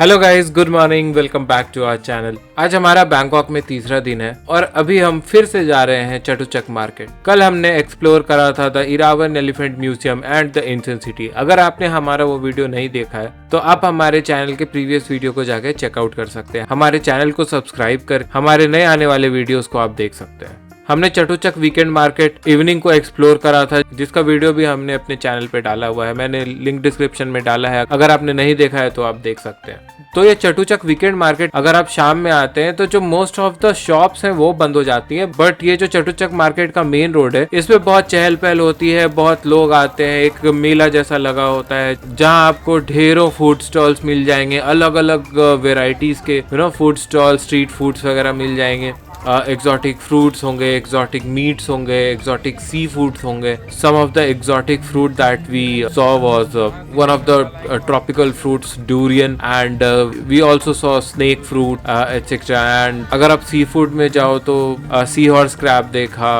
Hello guys, good morning, welcome back to our channel. आज हमारा Bangkok में तीसरा दिन है और अभी हम फिर से जा रहे हैं चटुचक मार्केट। कल हमने एक्सप्लोर करा था the Iravan elephant museum and the ancient city. अगर आपने हमारा वो वीडियो नहीं देखा है तो आप हमारे चैनल के प्रीवियस वीडियो को जाके चेकआउट कर सकते हैं। हमारे चैनल को सब्सक्राइब कर हमारे नए आने वाले वीडियोस को आप देख सकते हैं। हमने चटुचक वीकेंड मार्केट इवनिंग को एक्सप्लोर करा था, जिसका वीडियो भी हमने अपने चैनल पे डाला हुआ है। मैंने लिंक डिस्क्रिप्शन में डाला है, अगर आपने नहीं देखा है तो आप देख सकते हैं। तो ये चटुचक वीकेंड मार्केट अगर आप शाम में आते हैं तो जो मोस्ट ऑफ द शॉप्स हैं वो बंद हो जाती हैं, बट ये जो चटुचक मार्केट का मेन रोड है इसमें बहुत चहल पहल होती है, बहुत लोग आते हैं। एक मेला जैसा लगा होता है जहाँ आपको ढेरों फूड स्टॉल्स मिल जाएंगे, अलग अलग वेराइटीज के फूड स्टॉल, स्ट्रीट फूड्स वगैरह मिल जाएंगे। एक्सोटिक फ्रूट्स होंगे, एक्सोटिक मीट्स होंगे, एक्सोटिक सी फूड्स होंगे। Some of the exotic fruit that we saw was one of the tropical fruits durian, and we also saw snake fruit etcetera. And अगर आप sea food में जाओ तो sea horse crab देखा,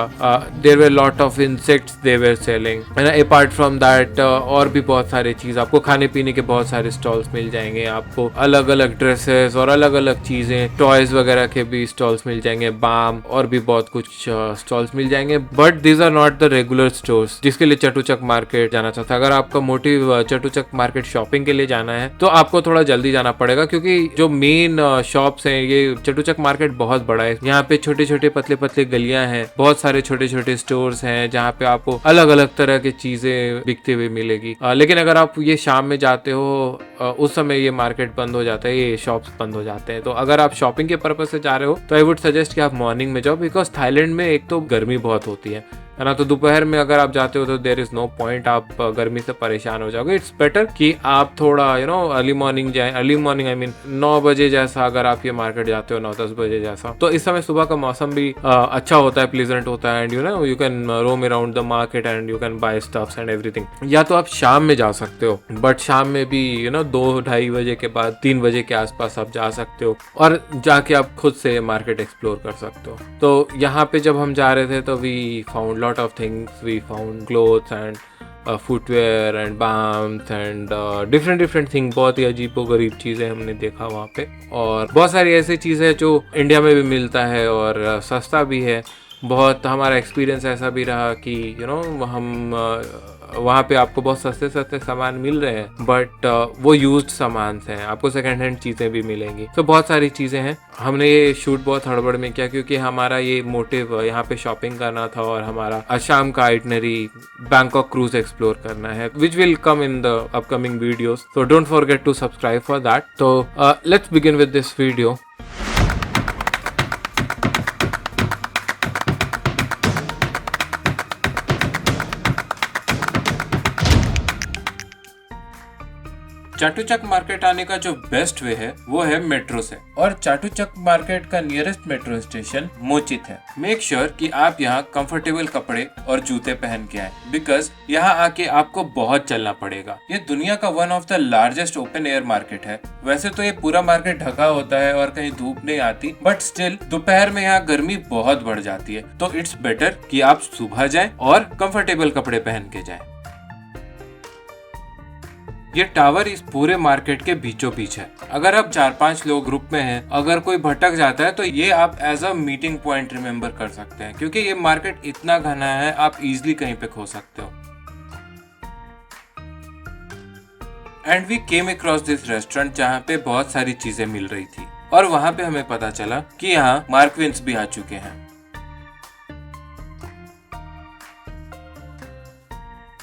there were lot of insects they were selling. Apart from that और भी बहुत सारी चीज, आपको खाने पीने के बहुत सारे स्टॉल्स मिल जाएंगे। आपको अलग अलग ड्रेसेस और अलग अलग चीजें, टॉयज वगैरह के भी स्टॉल्स मिल जाएंगे, बाम और भी बहुत कुछ स्टॉल्स मिल जाएंगे। But these are not the regular stores जिसके लिए चटुचक मार्केट जाना चाहता है। अगर आपका मोटिव चटुचक मार्केट शॉपिंग के लिए जाना है तो आपको थोड़ा जल्दी जाना पड़ेगा, क्योंकि जो मेन शॉप्स हैं, ये चटुचक मार्केट बहुत बड़ा है। यहाँ पे छोटे छोटे पतले पतले गलियां हैं, बहुत सारे छोटे छोटे स्टोर्स हैं जहाँ पे आपको अलग अलग तरह की चीजें बिकती हुई मिलेगी। लेकिन अगर आप ये शाम में जाते हो उस समय ये मार्केट बंद हो जाता है, ये शॉप्स बंद हो जाते हैं। तो अगर आप शॉपिंग के पर्पज से जा रहे हो तो आई वुड सजेस्ट कि आप मॉर्निंग में जाओ, बिकॉज थाईलैंड में एक तो गर्मी बहुत होती है ना। तो दोपहर में अगर आप जाते हो तो देयर इज नो पॉइंट, आप गर्मी से परेशान हो जाओगे। इट्स बेटर कि आप थोड़ा अर्ली मॉर्निंग जाएं। अर्ली मॉर्निंग आई मीन 9 बजे जैसा अगर आप ये मार्केट जाते हो, 9-10 बजे जैसा, तो इस समय सुबह का मौसम भी अच्छा होता है, प्लीजेंट होता है, and you can roam around the market and you can buy stuffs and everything. या तो आप शाम में जा सकते हो, बट शाम में भी 2-2:30 बजे के बाद 3 बजे के आसपास आप जा सकते हो और जाके आप खुद से मार्केट एक्सप्लोर कर सकते हो। तो यहाँ पे जब हम जा रहे थे तो we found lot of things. We found clothes and footwear and balms and different thing। बहुत ही अजीबोगरीब चीज़ें हमने देखा वहाँ पे, और बहुत सारी ऐसी चीज़ें जो इंडिया में भी मिलता है और सस्ता भी है। बहुत हमारा एक्सपीरियंस ऐसा भी रहा कि हम वहाँ पे आपको बहुत सस्ते सस्ते सामान मिल रहे हैं, बट वो यूज्ड सामान हैं, आपको सेकंड हैंड चीज़ें भी मिलेंगी। तो बहुत सारी चीज़ें हैं। हमने ये शूट बहुत हड़बड़ में किया क्योंकि हमारा ये मोटिव यहाँ पे शॉपिंग करना था और हमारा असम का आइटनरी बैंकॉक क्रूज एक्सप्लोर करना है, which will come in the upcoming videos. तो don't forget to subscribe for that. तो let's begin with this video. Chatuchak market आने का जो बेस्ट वे है वो है मेट्रो से, और चाटुचक मार्केट का नियरेस्ट मेट्रो स्टेशन मोचित है। मेक श्योर कि आप यहाँ कंफर्टेबल कपड़े और जूते पहन के आए, बिकॉज यहाँ आके आपको बहुत चलना पड़ेगा। ये दुनिया का one of the largest open air market है। वैसे तो ये पूरा मार्केट ढका होता है और कहीं धूप नहीं आती, बट स्टिल दोपहर में यहाँ गर्मी बहुत बढ़ जाती है। तो इट्स बेटर कि आप सुबह जाएं और कंफर्टेबल कपड़े पहन के जाएं। ये टावर इस पूरे मार्केट के बीचों बीच है। अगर आप 4-5 लोग ग्रुप में हैं, अगर कोई भटक जाता है तो ये आप as a meeting point remember कर सकते हैं, क्योंकि ये मार्केट इतना घना है, आप इजीली कहीं पे खो सकते हो। And we came across this restaurant जहाँ पे बहुत सारी चीजें मिल रही थी, और वहाँ पे हमें पता चला कि यहाँ मार्कविंस भी आ चुके हैं।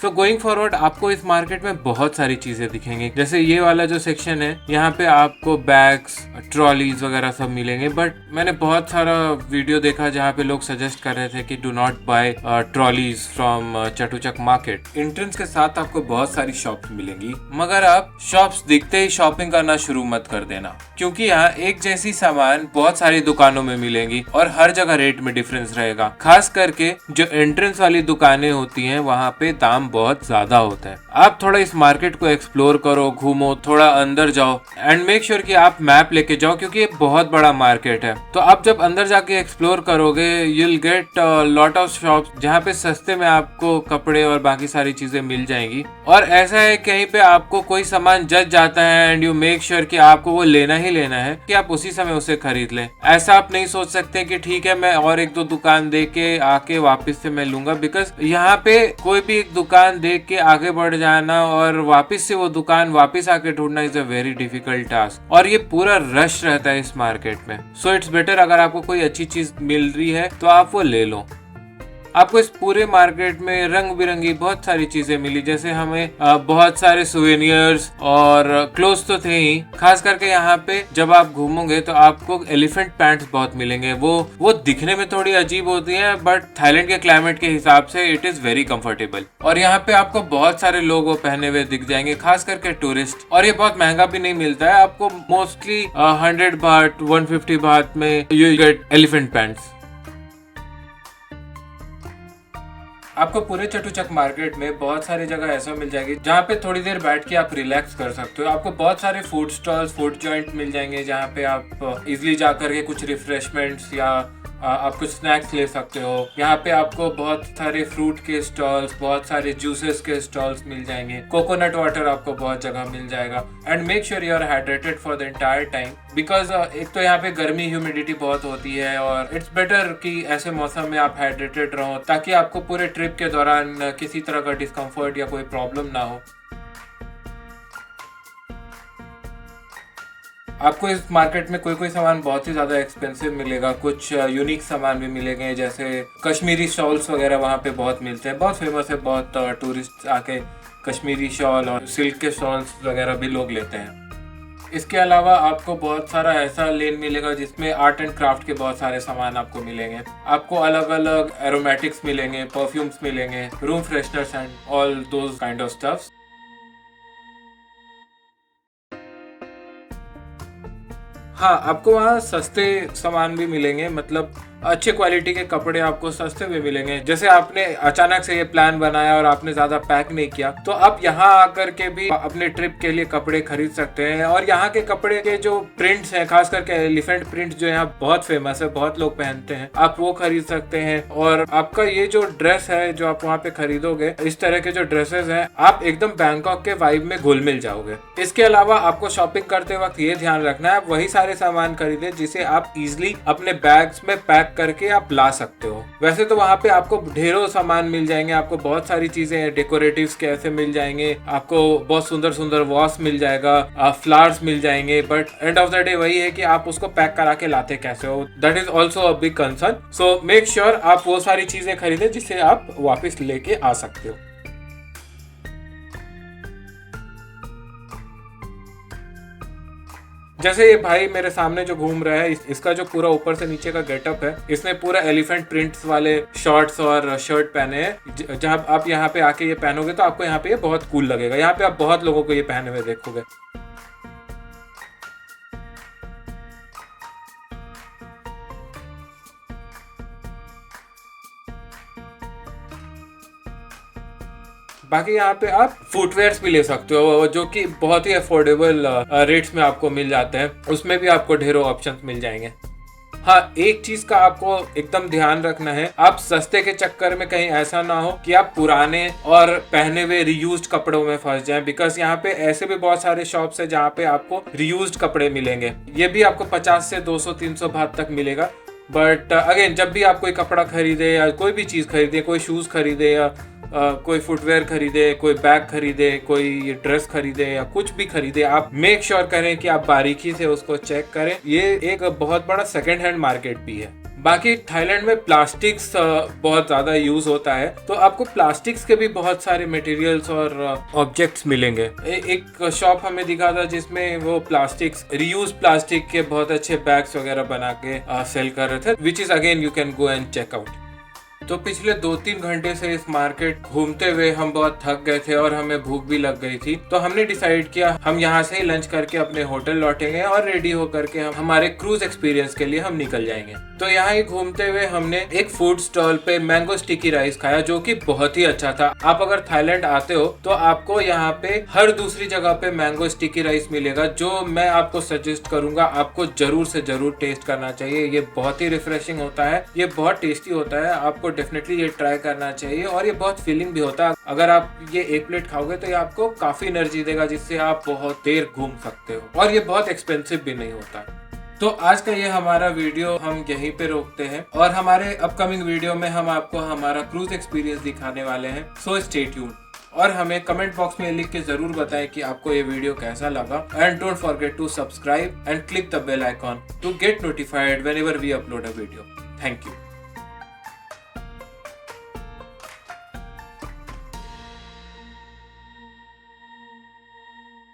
तो गोइंग फॉरवर्ड आपको इस मार्केट में बहुत सारी चीजें दिखेंगी। जैसे ये वाला जो सेक्शन है, यहाँ पे आपको बैग्स, ट्रॉलीज वगैरह सब मिलेंगे। बट मैंने बहुत सारा वीडियो देखा जहाँ पे लोग सजेस्ट कर रहे थे कि do not buy trolleys from Chatuchak market. Entrance के साथ आपको बहुत सारी शॉप्स मिलेंगी, मगर आप शॉप्स दिखते ही शॉपिंग करना शुरू मत कर देना, क्योंकि यहाँ एक जैसी सामान बहुत सारी दुकानों में मिलेंगी और हर जगह रेट में डिफरेंस रहेगा। खास करके जो एंट्रेंस वाली दुकानें होती हैं वहाँ पे दाम बहुत ज्यादा होता है। आप थोड़ा इस मार्केट को एक्सप्लोर करो, घूमो, थोड़ा अंदर जाओ एंड मेक श्योर कि आप मैप लेके जाओ क्योंकि ये बहुत बड़ा मार्केट है। तो आप जब अंदर जाके एक्सप्लोर करोगे you will get lot of shops जहाँ पे सस्ते में आपको कपड़े और बाकी सारी चीजें मिल जाएंगी। और ऐसा है कहीं पे आपको कोई सामान जच जाता है एंड यू मेक श्योर कि आपको वो लेना ही लेना है कि आप उसी समय उसे खरीद लें। ऐसा आप नहीं सोच सकते कि ठीक है मैं और एक दो दुकान देख के आके वापस से मैं लूंगा, बिकॉज यहाँ पे कोई भी एक दुकान देख के आगे बढ़ जाना और वापस से वो दुकान वापस आके ढूंढना is a very difficult task और ये पूरा रश रहता है इस मार्केट में। सो इट्स बेटर अगर आपको कोई अच्छी चीज मिल रही है तो आप वो ले लो। आपको इस पूरे मार्केट में रंग बिरंगी बहुत सारी चीजें मिली, जैसे हमें बहुत सारे सुवेनियर्स और क्लोथ्स तो थे ही। खास करके यहाँ पे जब आप घूमोगे तो आपको एलिफेंट पैंट्स बहुत मिलेंगे। वो दिखने में थोड़ी अजीब होती हैं बट थाईलैंड के क्लाइमेट के हिसाब से इट इज वेरी कंफर्टेबल। और यहाँ पे आपको बहुत सारे लोग वो पहने हुए दिख जाएंगे, खास करके टूरिस्ट। और ये बहुत महंगा भी नहीं मिलता है, आपको मोस्टली 100 बात 150 बात में यू गेट एलिफेंट पैंट्स। आपको पूरे चटुचक मार्केट में बहुत सारी जगह ऐसा मिल जाएगी जहाँ पे थोड़ी देर बैठ के आप रिलैक्स कर सकते हो। आपको बहुत सारे फूड स्टॉल्स, फूड जॉइंट मिल जाएंगे जहाँ पे आप इजीली जाकर के कुछ रिफ्रेशमेंट्स या आप कुछ स्नैक्स ले सकते हो। यहाँ पे आपको बहुत सारे फ्रूट के स्टॉल्स, बहुत सारे जूसेस के स्टॉल्स मिल जाएंगे। कोकोनट वाटर आपको बहुत जगह मिल जाएगा। And make sure you are hydrated for the entire time, because एक तो यहाँ पे गर्मी ह्यूमिडिटी बहुत होती है और इट्स बेटर कि ऐसे मौसम में आप हाइड्रेटेड रहो ताकि आपको पूरे ट्रिप के दौरान किसी तरह का डिस्कम्फर्ट या कोई प्रॉब्लम ना हो। आपको इस मार्केट में कोई सामान बहुत ही ज़्यादा एक्सपेंसिव मिलेगा, कुछ यूनिक सामान भी मिलेंगे, जैसे कश्मीरी शॉल्स वगैरह वहाँ पे बहुत मिलते हैं, बहुत फेमस है। बहुत टूरिस्ट आके कश्मीरी शॉल और सिल्क के शॉल्स वगैरह भी लोग लेते हैं। इसके अलावा आपको बहुत सारा ऐसा लेन मिलेगा जिसमें आर्ट एंड क्राफ्ट के बहुत सारे सामान आपको मिलेंगे। आपको अलग अलग एरोमेटिक्स मिलेंगे, परफ्यूम्स मिलेंगे, room fresheners and all those kind of stuffs. हाँ, आपको वहाँ सस्ते सामान भी मिलेंगे, मतलब अच्छे क्वालिटी के कपड़े आपको सस्ते में मिलेंगे। जैसे आपने अचानक से ये प्लान बनाया और आपने ज्यादा पैक नहीं किया तो आप यहाँ आकर के भी अपने ट्रिप के लिए कपड़े खरीद सकते हैं। और यहाँ के कपड़े के जो प्रिंट्स हैं, खास करके एलिफेंट प्रिंट जो यहाँ बहुत फेमस है, बहुत लोग पहनते हैं, आप वो खरीद सकते हैं। और आपका ये जो ड्रेस है जो आप वहाँ पे खरीदोगे, इस तरह के जो ड्रेसेस हैं, आप एकदम बैंकॉक के वाइब में घुल मिल जाओगे। इसके अलावा आपको शॉपिंग करते वक्त ये ध्यान रखना है आप वही सारे सामान खरीदे जिसे आप इजिली अपने बैग्स में पैक करके आप ला सकते हो। वैसे तो वहाँ पे आपको ढेरों सामान मिल जाएंगे, आपको बहुत सारी चीजें डेकोरेटिव्स के ऐसे मिल जाएंगे, आपको बहुत सुंदर सुंदर वॉस मिल जाएगा, फ्लावर्स मिल जाएंगे, but end of the day वही है कि आप उसको पैक करा के लाते कैसे हो, that is also a big concern. So make sure आप वो सारी चीजें खरीदे जिसे आप वापस लेके आ सकते हो। जैसे ये भाई मेरे सामने जो घूम रहा है, इसका जो पूरा ऊपर से नीचे का गेटअप है, इसने पूरा एलिफेंट प्रिंट्स वाले शॉर्ट्स और शर्ट पहने हैं। जब आप यहाँ पे आके ये पहनोगे तो आपको यहाँ पे ये बहुत कूल लगेगा। यहाँ पे आप बहुत लोगों को ये पहने हुए देखोगे। बाकी यहाँ पे आप फुटवेयर्स भी ले सकते हो जो कि बहुत ही अफोर्डेबल रेट्स में आपको मिल जाते हैं, उसमें भी आपको ढेरों ऑप्शंस मिल जाएंगे। हाँ, एक चीज का आपको एकदम ध्यान रखना है, आप सस्ते के चक्कर में कहीं ऐसा ना हो कि आप पुराने और पहने हुए रियूज्ड कपड़ों में फंस जाएं, बिकॉज यहाँ पे ऐसे भी बहुत सारे शॉप्स है जहाँ पे आपको रियूज्ड कपड़े मिलेंगे। ये भी आपको 50 से 200-300 बात तक मिलेगा। बट अगेन, जब भी आप कोई कपड़ा खरीदे या कोई भी चीज खरीदे, कोई शूज खरीदे या कोई फुटवेयर खरीदे, कोई बैग खरीदे, कोई ड्रेस खरीदे या कुछ भी खरीदे, आप मेक श्योर करें कि आप बारीकी से उसको चेक करें। ये एक बहुत बड़ा सेकंड हैंड मार्केट भी है। बाकी थाईलैंड में प्लास्टिक्स बहुत ज्यादा यूज होता है, तो आपको प्लास्टिक्स के भी बहुत सारे मटेरियल्स और ऑब्जेक्ट्स मिलेंगे। एक शॉप हमें दिखा था जिसमें वो प्लास्टिक्स, रीयूज प्लास्टिक के बहुत अच्छे बैग्स वगैरह बना के सेल कर रहे थे, which is again you can go and check out. तो पिछले 2-3 घंटे से इस मार्केट घूमते हुए हम बहुत थक गए थे और हमें भूख भी लग गई थी। तो हमने डिसाइड किया हम यहाँ से ही लंच करके अपने होटल लौटेंगे और रेडी होकर के हम हमारे क्रूज एक्सपीरियंस के लिए हम निकल जाएंगे। तो यहाँ ही घूमते हुए हमने एक फूड स्टॉल पे मैंगो स्टिकी राइस खाया जो कि बहुत ही अच्छा था। आप अगर थाईलैंड आते हो तो आपको यहाँ पे हर दूसरी जगह पे मैंगो स्टिकी राइस मिलेगा, जो मैं आपको सजेस्ट करूंगा आपको जरूर से जरूर टेस्ट करना चाहिए। ये बहुत ही रिफ्रेशिंग होता है, ये बहुत टेस्टी होता है, आपको डेफिनेटली ये ट्राई करना चाहिए और ये बहुत फीलिंग भी होता है। अगर आप ये एक प्लेट खाओगे तो ये आपको काफी एनर्जी देगा जिससे आप बहुत देर घूम सकते हो और ये बहुत एक्सपेंसिव भी नहीं होता। तो आज का ये हमारा वीडियो हम यहीं पे रोकते हैं और हमारे अपकमिंग वीडियो में हम आपको हमारा क्रूज एक्सपीरियंस दिखाने वाले हैं। सो स्टे ट्यून्ड और हमें कमेंट बॉक्स में लिख के जरूर बताएं कि आपको ये वीडियो कैसा लगा। And don't forget to subscribe and click the bell icon to get notified whenever we upload a video. Thank you.